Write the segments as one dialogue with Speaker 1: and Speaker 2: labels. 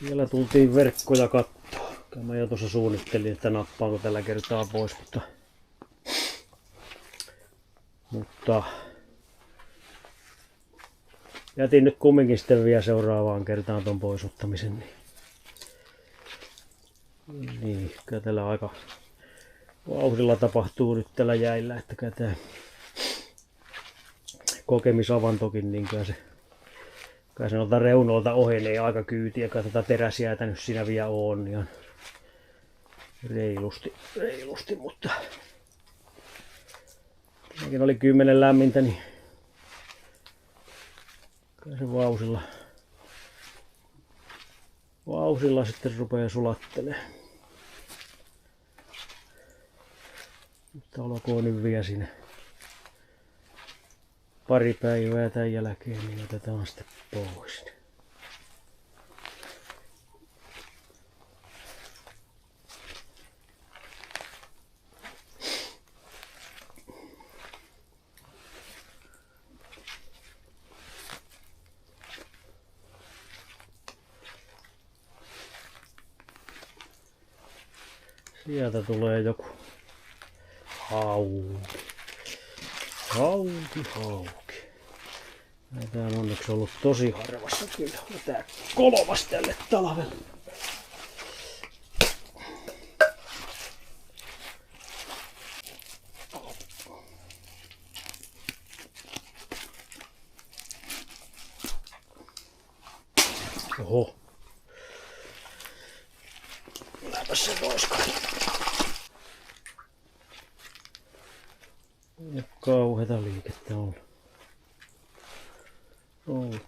Speaker 1: Vielä tultiin verkkoja kattoa. Mä jo tuossa suunnittelin, että nappaanko tällä kertaa pois, mutta jätin nyt kumminkin vielä seuraavaan kertaan ton poisottamisen. Niin, kyllä tällä aika vauhdilla tapahtuu nyt tällä jäillä, että tää kokemisavantokin, niin kai se noilta reunoilta ohenee aika kyytiä, kai tätä teräsjäätä nyt siinä vielä on ihan reilusti, mutta tämäkin oli 10 lämmintä, niin kai se vauhdilla sitten rupeaa sulattelemaan. Mutta olkoon nyt vielä siinä pari päivää tämän jälkeen, niin otetaan sitten pois. Sieltä tulee joku hauki. Näitä on onneksi ollut tosi harvassa kyllä. Tää 3. tälle talvelle. Oho. Läpäs se roiskaan. Kauheeta liikettä on.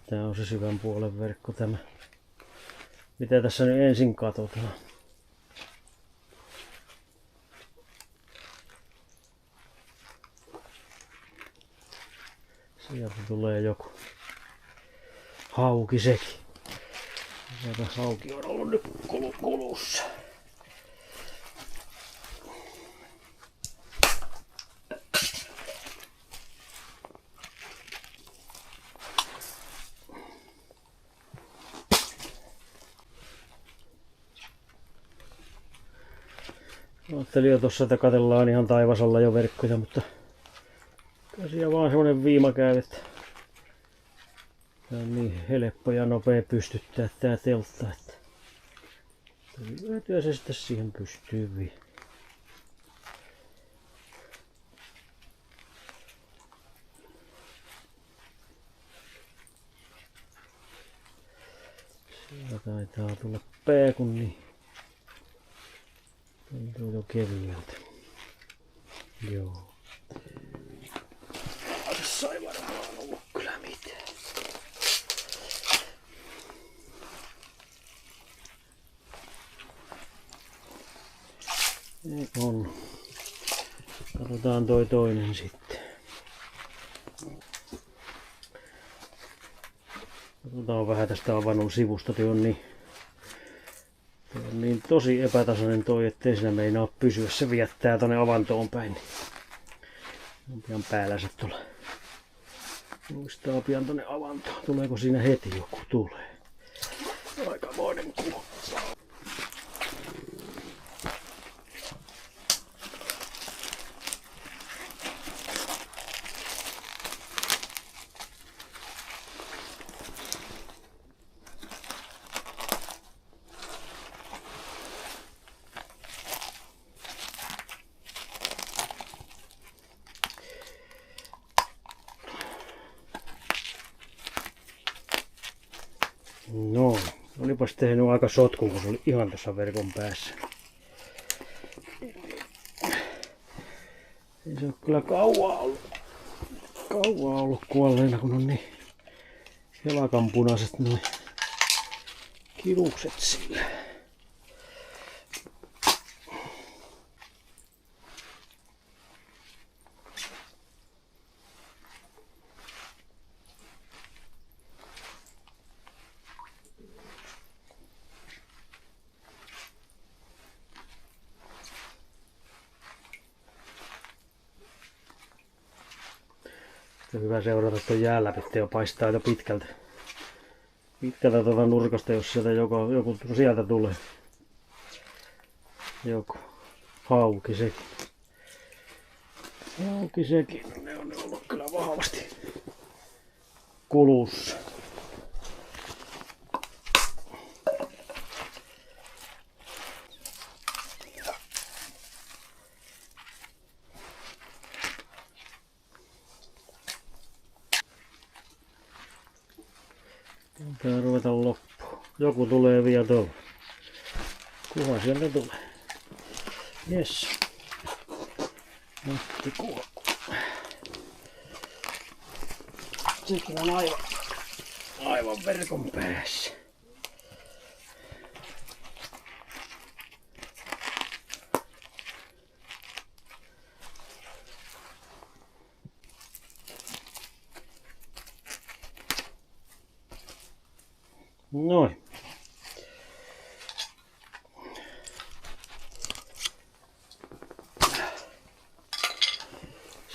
Speaker 1: Tää on se syvän puolen verkko tämä. Mitä tässä nyt ensin katsotaan? Sieltä tulee joku hauki sekin. Sieltä hauki on ollut nyt kulussa. Ajattelin jo tossa, että katsellaan ihan taivasalla jo verkkoja, mutta kyllä siellä vaan semmonen viima käy, että tää on niin helppo ja nopea pystyttää tää teltta, että hyötyä se sitten siihen pystyy vielä. Siellä taitaa tulla pääkun, niin tuntuu jo kevyeltä. Joo. Tässä ei varmaan ollut kyllä mitään. Ei on. Katsotaan toi toinen sitten. Katsotaan vähän tästä avannon sivusta. Tuo on niin tosi epätasainen toi, ettei siinä meinaa pysyä. Se viettää tonne avantoon päin. On pian päällänsä tuolla. Muistaa pian tonne avantoon. Tuleeko siinä heti joku? Tulee. Aikamoinen kuva. No, olipas tehnyt aika sotkun, kun se oli ihan tuossa verkon päässä. Ei se ole kyllä kauaa ollut kuolleena, kun on niin helakanpunaiset noin kilukset sillä. On hyvä seurata tuon jään läpi, jo paistaa jo pitkältä. pitkältä tuota nurkasta, jos sieltä joku sieltä tulee. Joku hauki sekin. Hauki sekin. Ne on ollut kyllä vahvasti kulussa. Pitää ruveta loppuun. Joku tulee vielä tuolla. Kuha sieltä tulee. Jes. Matti kuha. Sekin on aivan verkon päässä. Noin.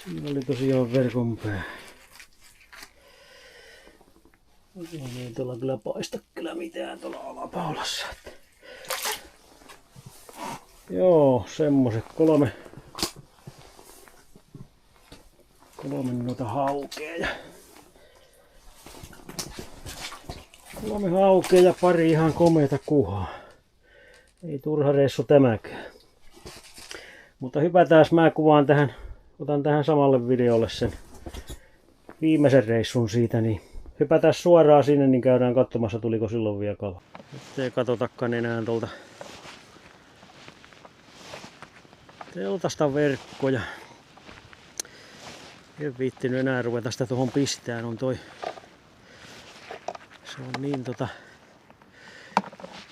Speaker 1: Siinä oli tosiaan verkon pää. Ei tuolla kyllä paista kyllä mitään tuolla alapaulassa. Joo, semmoset kolme noita haukeja. Kolme haukea ja pari ihan komeata kuhaa. Ei turha reissu tämäkään. Mutta hypätään, mä kuvaan tähän, otan tähän samalle videolle sen viimeisen reissun siitä, niin hypätään suoraan sinne, niin käydään katsomassa tuliko silloin vielä kala. Nyt ei katsotakaan enää tuolta teltasta verkkoja. En viittinyt enää ruveta sitä tuohon pistään, on toi. Se on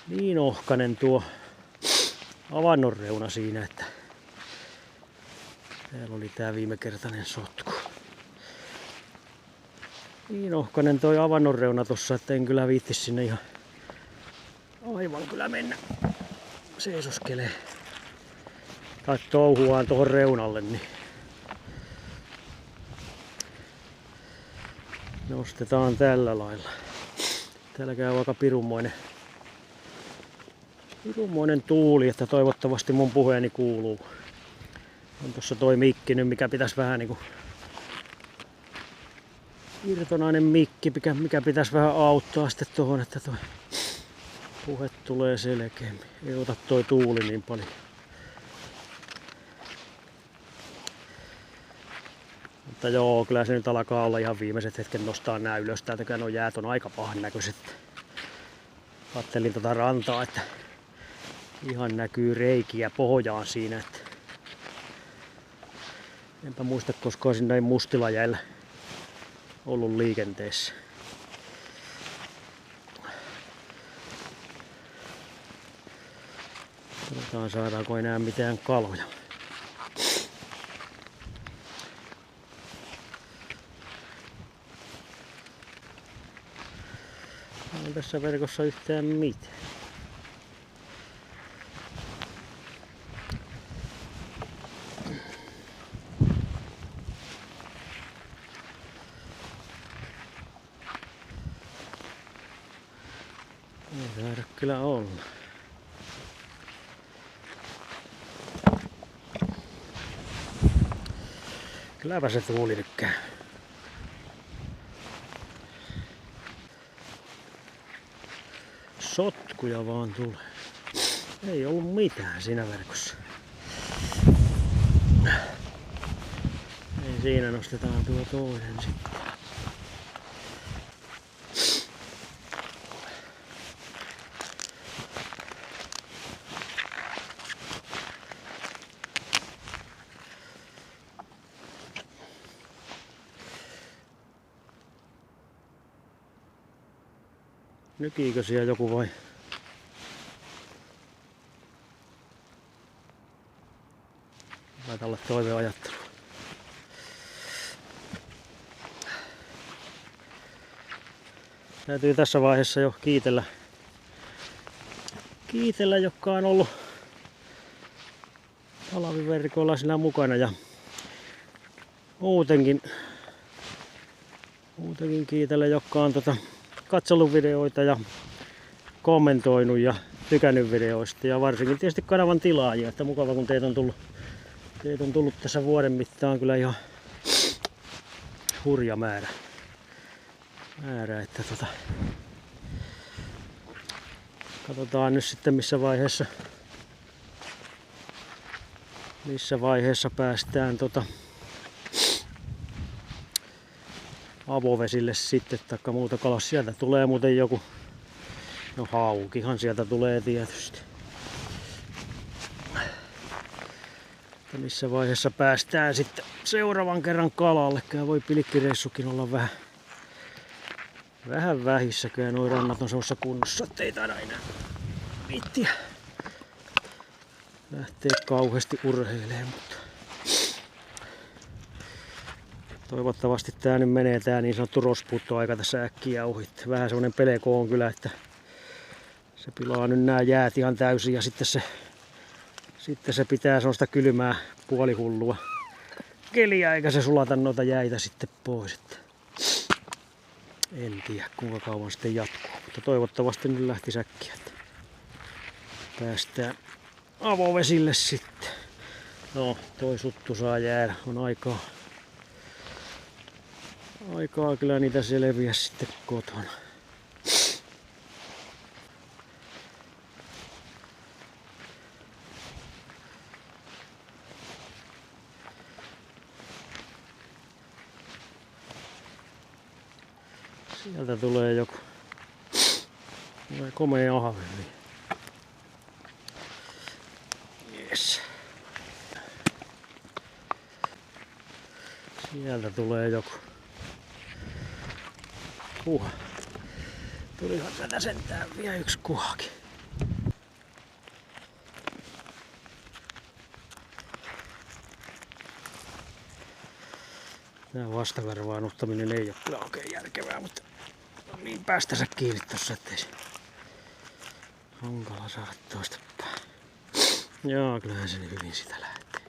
Speaker 1: niin ohkanen tuo avannonreuna siinä, että täällä oli tää viimekertainen sotku. Niin ohkanen toi avannonreuna tossa, että en kyllä viitti sinne ihan aivan kyllä mennä seisoskelee tai touhuaan tuohon reunalle, niin nostetaan tällä lailla. Täällä käy aika pirunmoinen tuuli, että toivottavasti mun puheeni kuuluu. On tossa toi mikki nyt, mikä pitäisi vähän niinku irtonainen mikki, mikä pitäisi vähän auttaa sitten tohon, että toi puhe tulee selkeämmin. Ei ota toi tuuli niin paljon. Mutta joo, kyllä se nyt alkaa olla ihan viimeiset hetket nostaa nää ylös. Täältäkään nuo jäät on aika pahan näköiset. Kattelin tota rantaa, että ihan näkyy reikiä pohjaan siinä. Että enpä muista koska olisin näin mustilla jäillä ollut liikenteessä. Katsotaan saadaanko enää mitään kaloja. Ei tässä verkossa yhtään mitään. Ei taida kyllä olla. Kylläpä se tuuli tykkää. Sotkuja vaan tulee. Ei ollut mitään siinä verkossa. Ei siinä, nostetaan tuo toinen sitten. Nykiikö siellä joku vai? Taitaa olla toiveajattelu. Täytyy tässä vaiheessa jo kiitellä, jotka on ollut talviverkoilla siinä mukana ja muutenkin kiitellä, jotka on katsellut videoita ja kommentoinut ja tykännyt videoista ja varsinkin tietysti kanavan tilaajia, että mukava kun teitä on tullut tässä vuoden mittaan kyllä ihan hurja määrä, että katsotaan nyt sitten missä vaiheessa päästään avovesille sitten, taikka muuta kalaa. Sieltä tulee muuten joku, no haukihan sieltä tulee tietysti. Ja missä vaiheessa päästään sitten seuraavan kerran kalalle. Kyllä voi pilkkireissukin olla vähän vähissäkään. Nuo rannat on semmoisessa kunnossa, ettei taida enää viittiä lähtee kauheasti urheilemaan, mutta toivottavasti tää nyt menee tää niin sanottu rospuuttoaika tässä äkkiä ohi. Vähän semmonen peleko on kyllä, että se pilaa nyt nää jäät ihan täysin ja sitten se pitää semmoista kylmää puolihullua keliä eikä se sulata noita jäitä sitten pois. Että en tiedä kuinka kauan sitten jatkuu, mutta toivottavasti nyt lähti säkkiä, että päästään avovesille sitten. No, toi suttu saa jäädä, on aikaa kyllä niitä selviä sitten kotona. Sieltä tulee joku komea ahveni. Yes. Sieltä tulee joku kuha. Tulihan tätä sentään vielä yksi kuhakin. Tää vastakarvaan ottaminen ei ole kyllä oikein järkevää, mutta on niin päästänsä kiinni tossa, ettei se hankala saada toista päin. Joo, kyllähän se hyvin sitä lähti.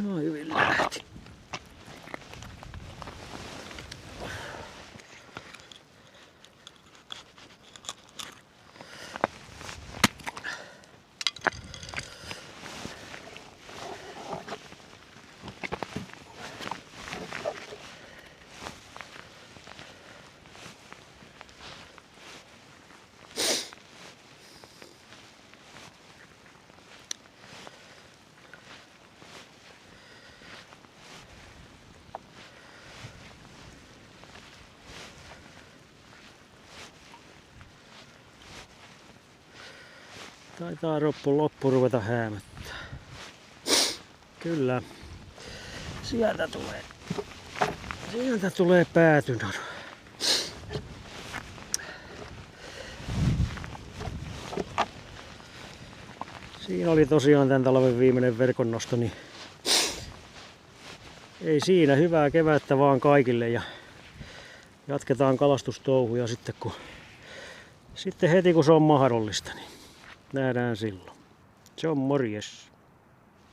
Speaker 1: No hyvin lähti. Taitaa loppu ruveta häämöttää. Kyllä. Sieltä tulee päätynä. Siinä oli tosiaan tämän talven viimeinen verkonnosto, niin ei siinä, hyvää kevättä vaan kaikille ja jatketaan kalastustouhuja sitten heti kun se on mahdollista, niin nähdään silloin. Se on morjes.